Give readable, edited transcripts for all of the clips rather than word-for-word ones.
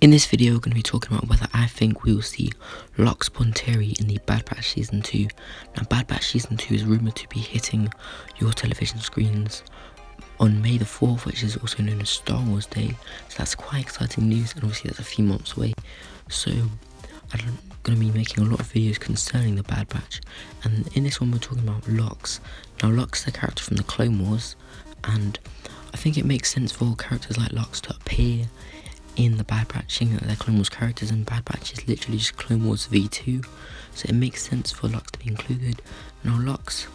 In this video, we're going to be talking about whether I think we will see Locke's Bonteri in the Bad Batch Season 2. Now, Bad Batch Season 2 is rumoured to be hitting your television screens on May the 4th, which is also known as Star Wars Day. So that's quite exciting news, and obviously that's a few months away. So I'm going to be making a lot of videos concerning the Bad Batch. And in this one, we're talking about Locke's. Now, Locke's the character from the Clone Wars, and I think it makes sense for characters like Locke's to appear in the Bad Batch, seeing that they're Clone Wars characters, and Bad Batch is literally just Clone Wars V2, so it makes sense for Lux to be included. Now, Lux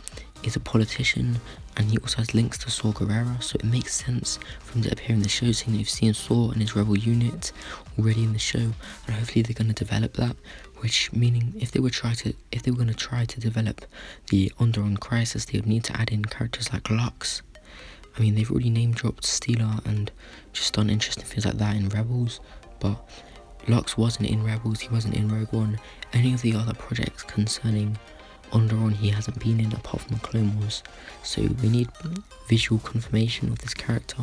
is a politician, and he also has links to Saw Gerrera, so it makes sense for him to appear in the show, seeing that you've seen Saw and his rebel unit already in the show, and hopefully they're going to develop that. Which meaning, if they were going to try to develop the Onderon Crisis, they would need to add in characters like Lux. I mean, they've already name-dropped Steeler and just done interesting things like that in Rebels, but Lux wasn't in Rebels, he wasn't in Rogue One. Any of the other projects concerning Onderon he hasn't been in, apart from the Clone Wars. So we need visual confirmation of this character,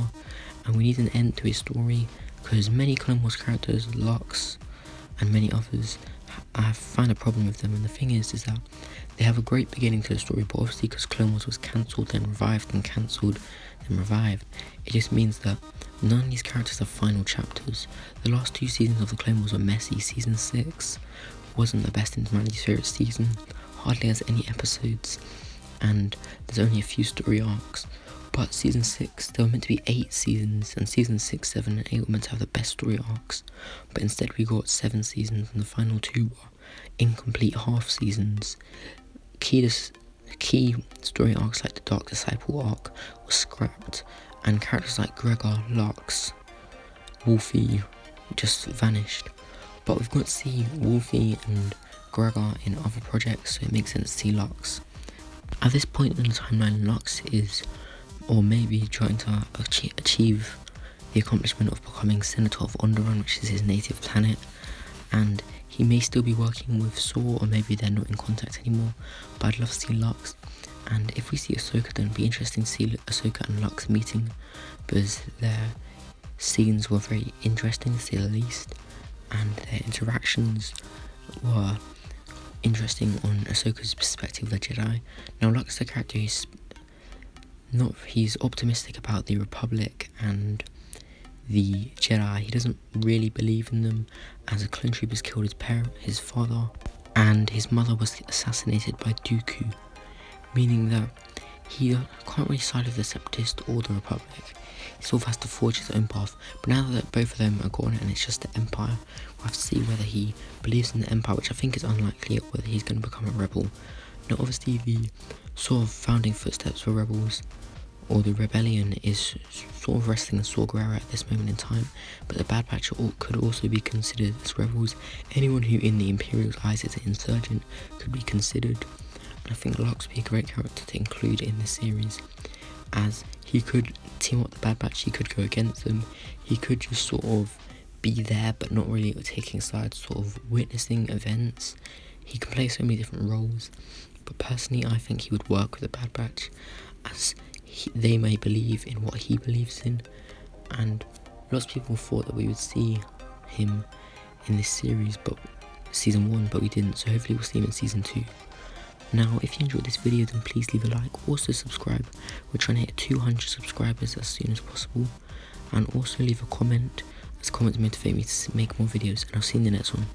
and we need an end to his story, because many Clone Wars characters, Lux and many others, I find a problem with them. And the thing is that they have a great beginning to the story, but obviously because Clone Wars was cancelled, then revived, then cancelled, then revived, it just means that none of these characters are final chapters. The last two seasons of the Clone Wars were messy. Season 6 wasn't the best in humanity's favourite season, hardly has any episodes, and there's only a few story arcs. But season 6, there were meant to be 8 seasons, and season 6, 7 and 8 were meant to have the best story arcs, but instead we got 7 seasons, and the final 2 were incomplete half seasons. Key story arcs like the Dark Disciple arc was scrapped, and characters like Gregor, Lux, Wolfie just vanished. But we've got to see Wolfie and Gregor in other projects, so it makes sense to see Lux. At this point in the timeline, Lux is, or maybe trying to achieve the accomplishment of becoming Senator of Onderon, which is his native planet, and he may still be working with Saw, or maybe they're not in contact anymore, but I'd love to see Lux. And if we see Ahsoka, then it'd be interesting to see Ahsoka and Lux meeting, because their scenes were very interesting, to say the least, and their interactions were interesting on Ahsoka's perspective of the Jedi. Now, Lux, the character, he's optimistic about the Republic and the Jedi. He doesn't really believe in them, as a clone trooper's killed his father, and his mother was assassinated by Dooku, meaning that he can't really side with the Separatist or the Republic. He sort of has to forge his own path. But now that both of them are gone and it's just the Empire, we'll have to see whether he believes in the Empire, which I think is unlikely, or whether he's going to become a rebel. Now, obviously, the sort of founding footsteps for rebels, or the rebellion, is sort of resting in Saw Gerrera at this moment in time, but the Bad Batch could also be considered as rebels. Anyone who in the Imperial's eyes is an insurgent could be considered, and I think Lux would be a great character to include in this series, as he could team up the Bad Batch, he could go against them, he could just sort of be there but not really taking sides, sort of witnessing events. He can play so many different roles, but personally I think he would work with the Bad Batch, as they may believe in what he believes in, and lots of people thought that we would see him in this series, but season 1, but we didn't, so hopefully we'll see him in season 2. Now, if you enjoyed this video, then please leave a like, also subscribe. We're trying to hit 200 subscribers as soon as possible, and also leave a comment, as comments motivate me to make more videos, and I'll see you in the next one.